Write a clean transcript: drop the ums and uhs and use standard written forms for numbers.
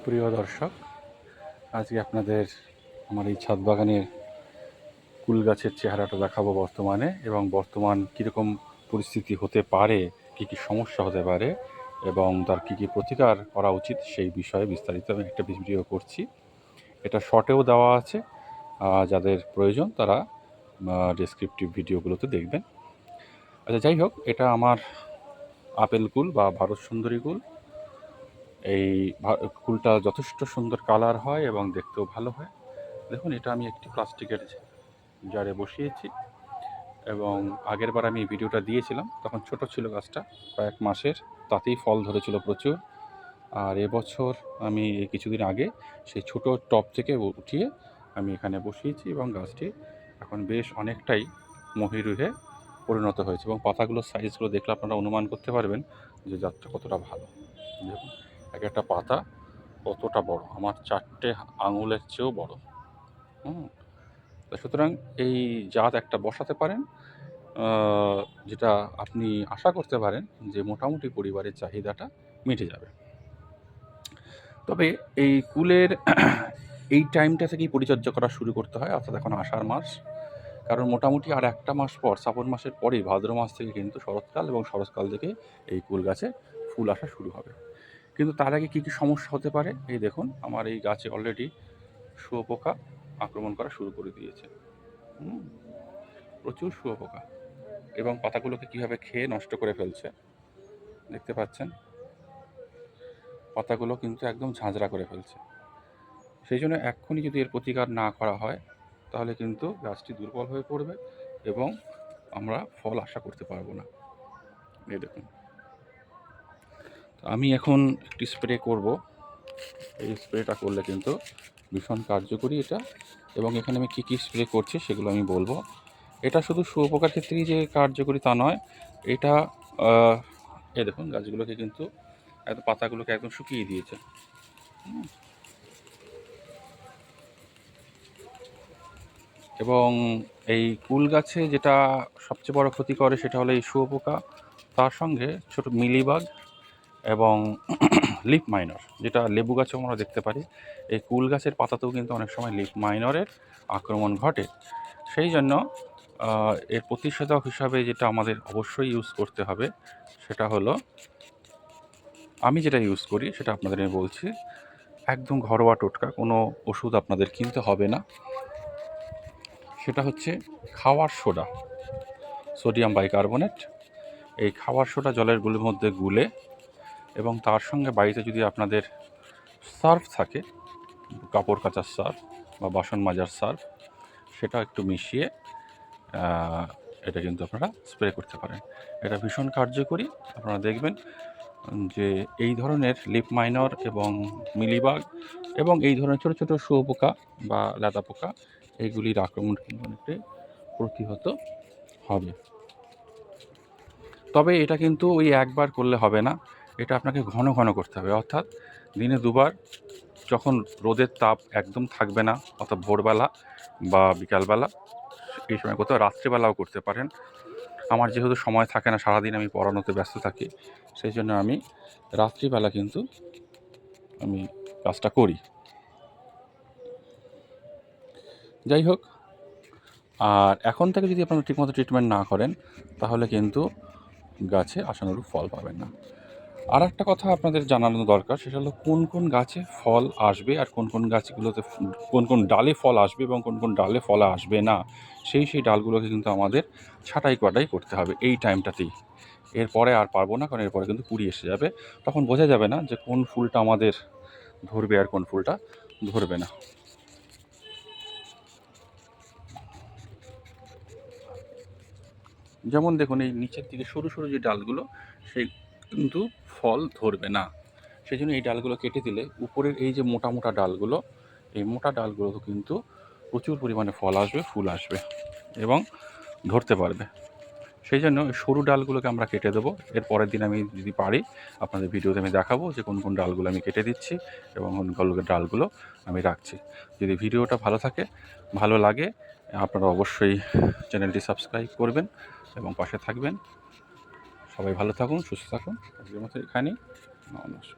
প্রিয় দর্শক, আজকে আপনাদের আমার এই ছাদ বাগানের কুল গাছের চেহারাটা দেখাবো বর্তমানে, এবং বর্তমান কীরকম পরিস্থিতি হতে পারে, কী কী সমস্যা হতে পারে এবং তার কী কী প্রতিকার করা উচিত সেই বিষয়ে বিস্তারিত আমি একটা ভিডিও করছি। এটা শর্টেও দেওয়া আছে, যাদের প্রয়োজন তারা ডেসক্রিপটিভ ভিডিওগুলোতে দেখবেন। আচ্ছা, যাই হোক, এটা আমার আপেল কুল বা ভারত সুন্দরী কুল। এই কুলটা যথেষ্ট সুন্দর কালার হয় এবং দেখতেও ভালো হয়। দেখুন, এটা আমি একটি প্লাস্টিকের জারে বসিয়েছি, এবং আগের বার আমি ভিডিওটা দিয়েছিলাম, তখন ছোট ছিল গাছটা, কয়েক মাসের, তাতেই ফল ধরেছিল প্রচুর। আর এবছর আমি এই কিছুদিন আগে সেই ছোট টব থেকে উঠিয়ে আমি এখানে বসিয়েছি, এবং গাছটি এখন বেশ অনেকটাই মহিরুহে পরিণত হয়েছে, এবং পাতাগুলোর সাইজগুলো দেখলে আপনারা অনুমান করতে পারবেন যে জাতটা কতটা ভালো। দেখুন, এক একটা পাতা কতটা বড়, আমার 4টে আঙুলের চেয়েও বড়। সুতরাং এই জাত একটা বসাতে পারেন, যেটা আপনি আশা করতে পারেন যে মোটামুটি পরিবারের চাহিদাটা মিটে যাবে। তবে এই কুলের এই টাইমটা থেকেই পরিচর্যা করা শুরু করতে হয়, অর্থাৎ এখন আষাঢ় মাস, কারণ মোটামুটি আর একটা মাস পর, শ্রাবণ মাসের পরেই ভাদ্র মাস থেকে কিন্তু শরৎকাল, এবং শরৎকাল থেকে এই কুল গাছে ফুল আসা শুরু হবে। কিন্তু তার আগে কী কী সমস্যা হতে পারে, এই দেখুন, আমার এই গাছে অলরেডি শুঁয়োপোকা আক্রমণ করা শুরু করে দিয়েছে। প্রচুর শুঁয়োপোকা, এবং পাতাগুলোকে কীভাবে খেয়ে নষ্ট করে ফেলছে দেখতে পাচ্ছেন। পাতাগুলো কিন্তু একদম ঝাঁঝরা করে ফেলছে। সেই জন্য এক্ষুনি যদি এর প্রতিকার না করা হয়, তাহলে কিন্তু গাছটি দুর্বল হয়ে পড়বে এবং আমরা ফল আশা করতে পারবো না। এই দেখুন, আমি এখন একটি স্প্রে করব। এই স্প্রেটা করলে কিন্তু ভীষণ কার্যকরী এটা, এবং এখানে আমি কী কী স্প্রে করছি সেগুলো আমি বলবো। এটা শুধু শুঁয়োপোকার ক্ষেত্রেই যে কার্যকরী তা নয়, এটা এই দেখুন, গাছগুলোকে কিন্তু একদম পাতাগুলোকে একদম শুকিয়ে দিয়েছে। এবং এই কুল গাছে যেটা সবচেয়ে বড় ক্ষতি করে সেটা হলো এই শুঁয়োপোকা, তার সঙ্গে ছোট মিলিবাগ এবং লিফ মাইনর, যেটা লেবু গাছেও আমরা দেখতে পারি। এই কুল গাছের পাতাতেও কিন্তু অনেক সময় লিফ মাইনরের আক্রমণ ঘটে। সেই জন্য এর প্রতিষেধক হিসাবে যেটা আমাদের অবশ্যই ইউজ করতে হবে, সেটা হলো, আমি যেটা ইউজ করি সেটা আপনাদের আমি বলছি, একদম ঘরোয়া টোটকা, কোনো ওষুধ আপনাদের কিনতে হবে না। সেটা হচ্ছে খাওয়ার সোডা, সোডিয়াম বাইকার্বনেট। এই খাওয়ার সোডা জলের গুলির মধ্যে গুলে, এবং তার সঙ্গে বাড়িতে যদি আপনাদের সার্ফ থাকে, কাপড় কাচার সার্ফ বা বাসন মাজার সার্ফ, সেটা একটু মিশিয়ে এটা কিন্তু আপনারা স্প্রে করতে পারেন। এটা ভীষণ কার্যকরী। আপনারা দেখবেন যে এই ধরনের লিফ মাইনর এবং মিলিবাগ এবং এই ধরনের ছোটো ছোটো শুঁয়োপোকা বা লেদা পোকা, এইগুলির আক্রমণ কিন্তু অনেকটাই প্রতিহত হবে। তবে এটা কিন্তু ওই একবার করলে হবে না, এটা আপনাকে ঘন ঘন করতে হবে, অর্থাৎ দিনে দুবার। যখন রোদের তাপ একদম থাকবে না, অর্থাৎ ভোরবেলা বা বিকালবেলা, এই সময় কোথাও রাত্রিবেলাও করতে পারেন। আমার যেহেতু সময় থাকে না, সারাদিন আমি পড়ানোতে ব্যস্ত থাকি, সেই জন্য আমি রাত্রিবেলা কিন্তু আমি কাজটা করি। যাই হোক, আর এখন থেকে যদি আপনারা ঠিকমতো ট্রিটমেন্ট না করেন, তাহলে কিন্তু গাছে আশানুরূপ ফল পাবেন না। আর একটা কথা আপনাদের জানানো দরকার, সেটা হলো কোন কোন গাছে ফল আসবে, আর কোন কোন গাছগুলোতে কোন কোন ডালে ফল আসবে এবং কোন কোন ডালে ফল আসবে না, সেই ডালগুলোকে কিন্তু আমাদের ছাঁটাই কাটাই করতে হবে এই টাইমটাতেই। এরপরে আর পারবো না, কারণ এরপরে কিন্তু কুড়ি এসে যাবে, তখন বোঝা যাবে না যে কোন ফুলটা আমাদের ধরবে আর কোন ফুলটা ধরবে না। যেমন দেখুন, এই নিচের দিকে সরু সরু যে ডালগুলো, সেই কিন্তু ফল ধরবে না। সেই জন্য এই ডালগুলো কেটে দিলে উপরের এই যে মোটা মোটা ডালগুলো, এই মোটা ডালগুলো কিন্তু প্রচুর পরিমাণে ফল আসবে, ফুল আসবে এবং ধরতে পারবে। সেই জন্য সরু ডালগুলোকে আমরা কেটে দেবো। এর পরের দিন আমি যদি পারি আপনাদের ভিডিওতে আমি দেখাবো যে কোন কোন ডালগুলো আমি কেটে দিচ্ছি এবং কোন কোন ডালগুলো আমি রাখছি। যদি ভিডিওটা ভালো লাগে, আপনারা অবশ্যই চ্যানেলটি সাবস্ক্রাইব করবেন এবং পাশে থাকবেন। সবাই ভালো থাকুন, সুস্থ থাকুন। আজকের মতো এখানেই। নমস্কার।